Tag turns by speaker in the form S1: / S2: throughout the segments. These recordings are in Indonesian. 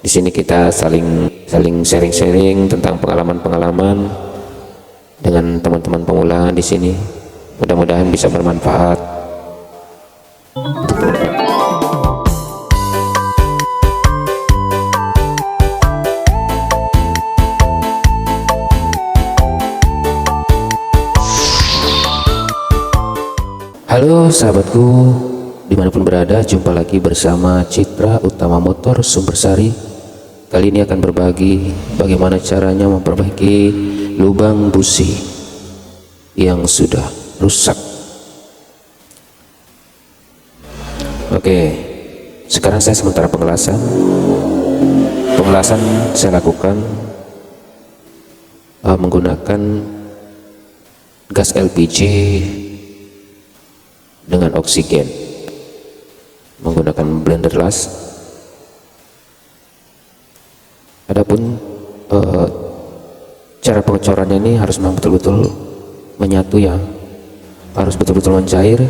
S1: Di sini kita saling sharing-sharing tentang pengalaman-pengalaman dengan teman-teman pemula di sini. Mudah-mudahan bisa bermanfaat. Halo sahabatku, dimanapun berada, jumpa lagi bersama Citra Utama Motor Sumbersari. Kali ini akan berbagi bagaimana caranya memperbaiki lubang busi yang sudah rusak. Oke, sekarang saya sementara pengelasan saya lakukan menggunakan gas LPG dengan oksigen, menggunakan blender las. Adapun cara pengecorannya ini harus memang betul-betul menyatu ya, harus betul-betul mencair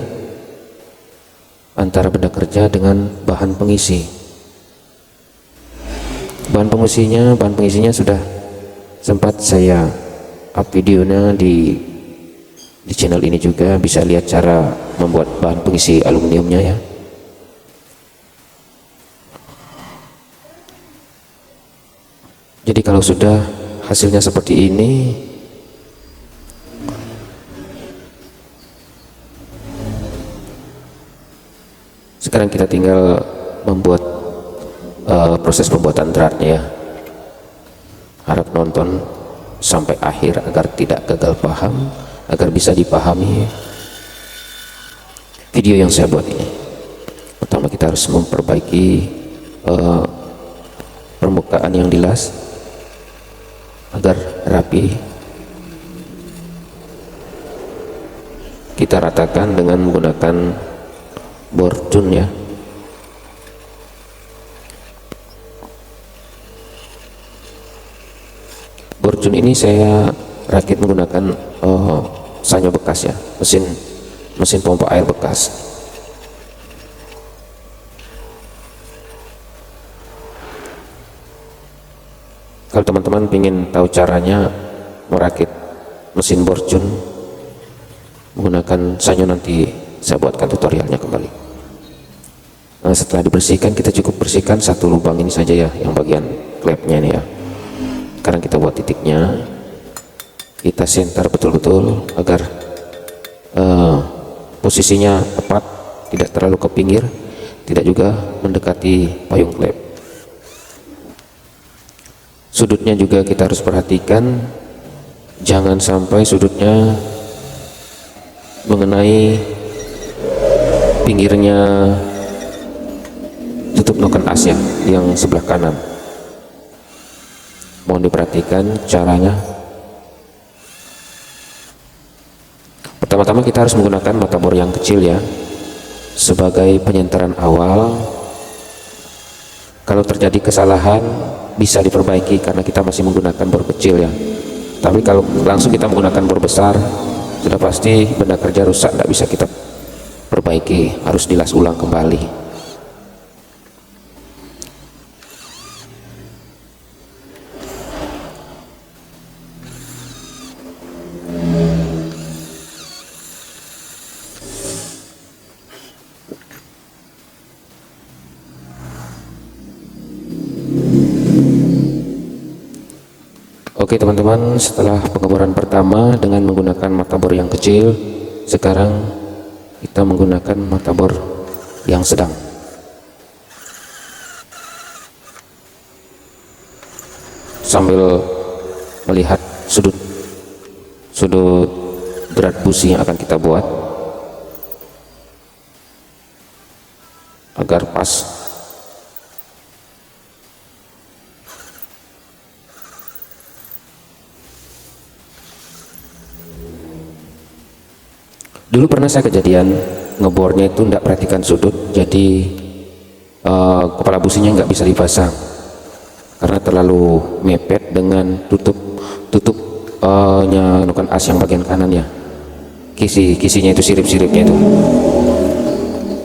S1: antara benda kerja dengan bahan pengisi. Bahan pengisinya sudah sempat saya up videonya di channel ini juga, bisa lihat cara membuat bahan pengisi aluminiumnya ya. Jadi kalau sudah hasilnya seperti ini, sekarang kita tinggal membuat proses pembuatan dratnya ya. Harap nonton sampai akhir agar tidak gagal paham, agar bisa dipahami video yang saya buat ini. Pertama kita harus memperbaiki permukaan yang dilas agar rapi. Kita ratakan dengan menggunakan borcun ya. Borcun ini saya rakit menggunakan sanyo bekas ya, mesin pompa air bekas. Kalau teman-teman ingin tahu caranya merakit mesin borcun menggunakan sanyo, nanti saya buatkan tutorialnya kembali. Nah, setelah dibersihkan, kita cukup bersihkan satu lubang ini saja ya, yang bagian klepnya ini ya. Sekarang kita buat titiknya, kita senter betul-betul agar posisinya tepat, tidak terlalu ke pinggir, tidak juga mendekati payung klep. Sudutnya juga kita harus perhatikan, jangan sampai sudutnya mengenai pinggirnya tutup noken as ya, yang sebelah kanan. Mohon diperhatikan caranya. Pertama-tama kita harus menggunakan mata bor yang kecil ya, sebagai penyenteran awal. Kalau terjadi kesalahan bisa diperbaiki karena kita masih menggunakan bor kecil ya. Tapi kalau langsung kita menggunakan bor besar, sudah pasti benda kerja rusak, tidak bisa kita perbaiki, harus dilas ulang kembali. Oke teman-teman, setelah pengeboran pertama dengan menggunakan mata bor yang kecil, sekarang kita menggunakan mata bor yang sedang. Sambil melihat sudut berat busi yang akan kita buat agar pas. Dulu pernah saya kejadian ngebornya itu tidak perhatikan sudut, jadi kepala businya nggak bisa dipasang karena terlalu mepet dengan tutupnya noken as yang bagian kanan ya, kisinya itu, sirip-siripnya itu.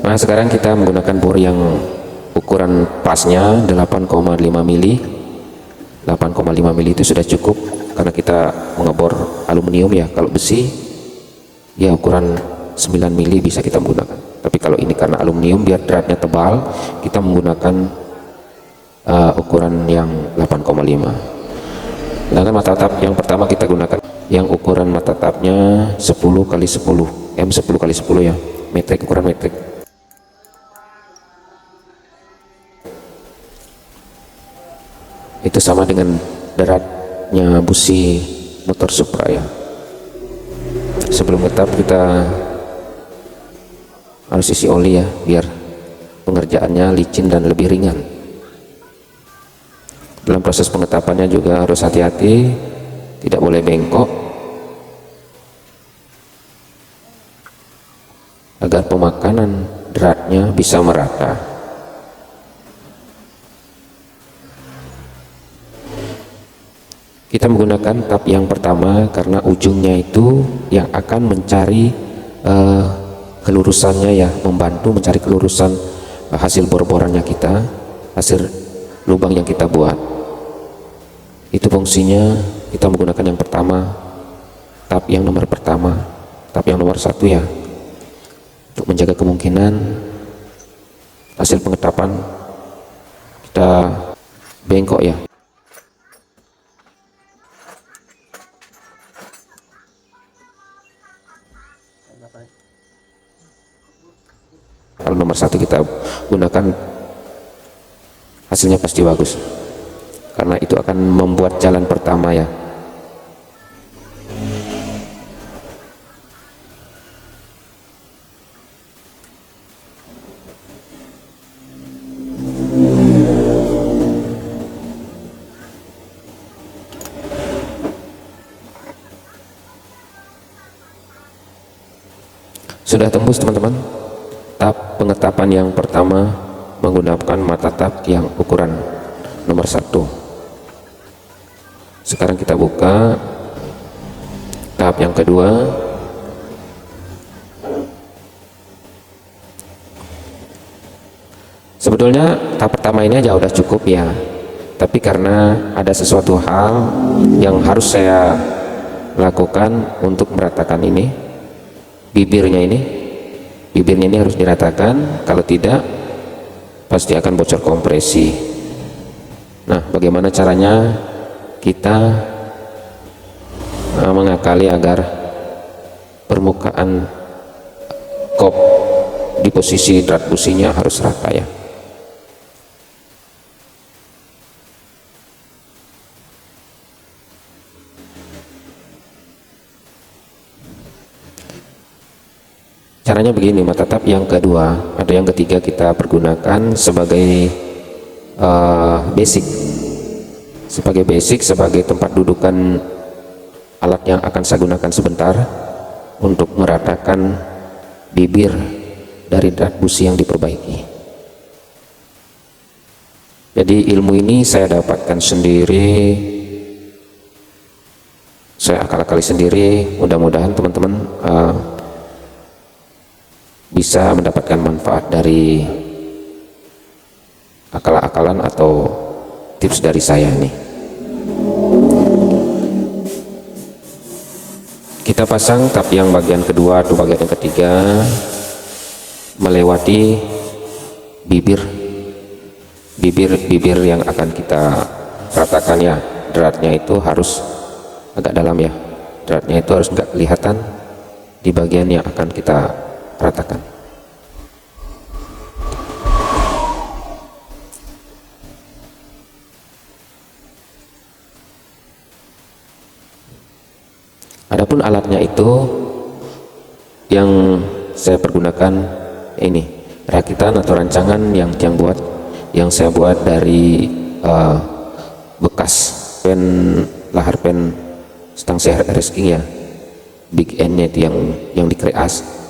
S1: Nah sekarang kita menggunakan bor yang ukuran pasnya 8,5 mili. 8,5 mili itu sudah cukup karena kita mengebor aluminium ya. Kalau besi ya ukuran 9 mili bisa kita menggunakan, tapi kalau ini karena aluminium biar dratnya tebal kita menggunakan ukuran yang 8,5. Sedangkan mata tap yang pertama kita gunakan yang ukuran mata tapnya 10 kali 10 M 10 kali 10 ya, metrik, ukuran metrik. Itu sama dengan daratnya busi motor Supra ya. Sebelum ngetap kita harus isi oli ya, biar pengerjaannya licin dan lebih ringan. Dalam proses pengetapannya juga harus hati-hati, tidak boleh bengkok agar pemakanan dratnya bisa merata. Kita menggunakan tap yang pertama karena ujungnya itu yang akan mencari kelurusannya ya, membantu mencari kelurusan hasil bor-borannya kita, hasil lubang yang kita buat. Itu fungsinya kita menggunakan yang pertama, tap yang nomor pertama, tap yang nomor 1 ya, untuk menjaga kemungkinan hasil pengetapan kita bengkok ya. Kalau nomor 1 kita gunakan hasilnya pasti bagus karena itu akan membuat jalan pertama ya. Sudah tembus teman-teman tap pengetapan yang pertama menggunakan mata tap yang ukuran nomor 1. Sekarang kita buka tahap yang kedua. Sebetulnya tahap pertama ini aja udah cukup ya, tapi karena ada sesuatu hal yang harus saya lakukan untuk meratakan ini, bibirnya ini harus diratakan, kalau tidak pasti akan bocor kompresi. Nah, bagaimana caranya kita mengakali agar permukaan kop di posisi drat businya harus rata ya. Caranya begini, mata tap yang kedua, ada yang ketiga kita pergunakan sebagai basic, sebagai tempat dudukan alat yang akan saya gunakan sebentar untuk meratakan bibir dari drat busi yang diperbaiki. Jadi ilmu ini saya dapatkan sendiri, saya akal-akali sendiri. Mudah-mudahan teman-teman bisa mendapatkan manfaat dari akal-akalan atau tips dari saya nih. Kita pasang tap yang bagian kedua atau bagian yang ketiga melewati bibir yang akan kita ratakan ya. Dratnya itu harus agak dalam ya, dratnya itu harus nggak kelihatan di bagian yang akan kita ratakan. Adapun alatnya itu yang saya pergunakan ini rakitan atau rancangan yang saya buat dari bekas pen lahar pen stang RS King ya, big N-nya itu yang dikreas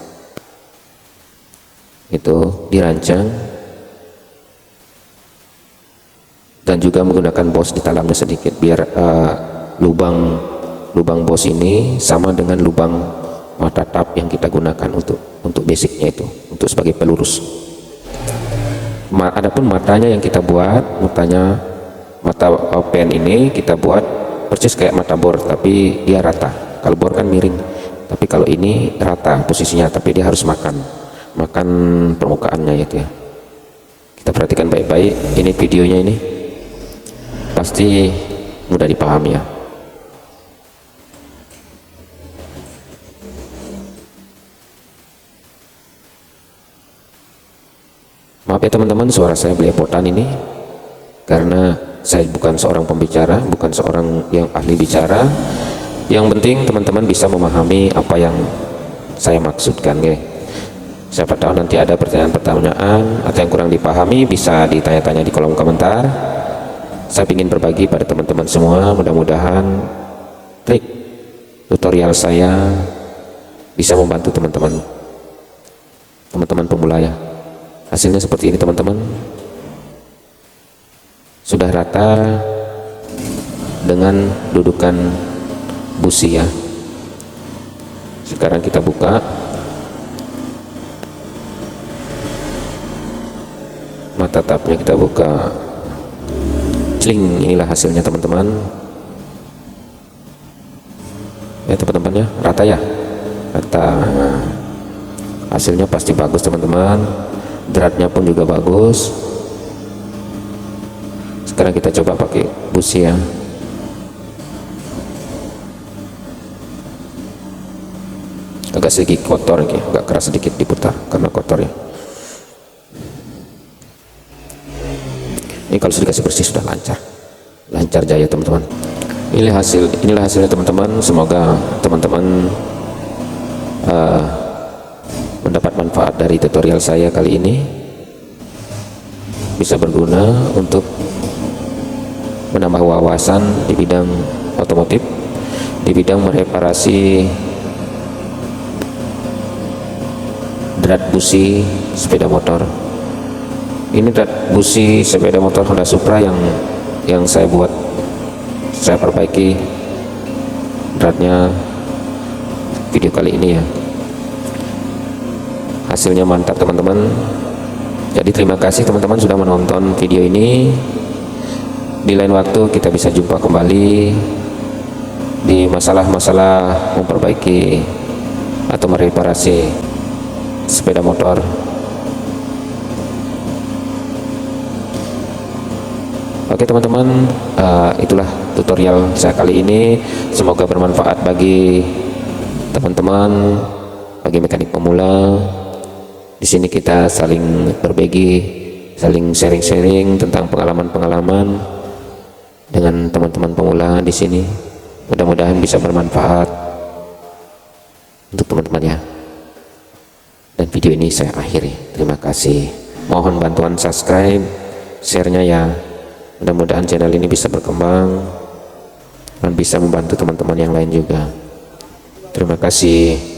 S1: itu dirancang dan juga menggunakan bos di dalamnya sedikit biar lubang bos ini sama dengan lubang mata tap yang kita gunakan untuk basicnya itu, untuk sebagai pelurus. Adapun matanya yang kita buat, mata pen ini kita buat persis kayak mata bor, tapi dia rata. Kalau bor kan miring, tapi kalau ini rata posisinya, tapi dia harus makan permukaannya gitu ya. Kita perhatikan baik-baik ini videonya, ini pasti mudah dipahami ya. Maaf ya teman-teman, suara saya belepotan ini karena saya bukan seorang pembicara, bukan seorang yang ahli bicara. Yang penting teman-teman bisa memahami apa yang saya maksudkan ya. Siapa tahu nanti ada pertanyaan-pertanyaan atau yang kurang dipahami, bisa ditanya-tanya di kolom komentar. Saya ingin berbagi pada teman-teman semua, mudah-mudahan trik tutorial saya bisa membantu teman-teman pemula ya. Hasilnya seperti ini teman-teman, sudah rata dengan dudukan busi ya. Sekarang kita buka, mata tapnya kita buka, cling, inilah hasilnya teman-teman ya. Teman-teman ya, rata ya, rata. Hasilnya pasti bagus teman-teman, dratnya pun juga bagus. Sekarang kita coba pakai busi ya. Agak sedikit kotor ya, agak keras sedikit diputar karena kotor ya. Ini kalau sudah dikasih bersih sudah lancar jaya teman-teman. Inilah hasilnya teman-teman. Semoga teman-teman mendapat manfaat dari tutorial saya kali ini, bisa berguna untuk menambah wawasan di bidang otomotif, di bidang mereparasi drat busi sepeda motor. Ini drat busi sepeda motor Honda Supra yang saya buat, saya perbaiki dratnya video kali ini ya. Hasilnya mantap teman-teman. Jadi terima kasih teman-teman sudah menonton video ini. Di lain waktu kita bisa jumpa kembali di masalah-masalah memperbaiki atau mereparasi sepeda motor. Oke teman-teman, itulah tutorial saya kali ini. Semoga bermanfaat bagi teman-teman, bagi mekanik pemula. Di sini kita saling berbagi, saling sharing-sharing tentang pengalaman-pengalaman dengan teman-teman pemula di sini. Mudah-mudahan bisa bermanfaat untuk teman-teman ya. Dan video ini saya akhiri. Terima kasih. Mohon bantuan subscribe, share-nya ya. Mudah-mudahan channel ini bisa berkembang dan bisa membantu teman-teman yang lain juga. Terima kasih.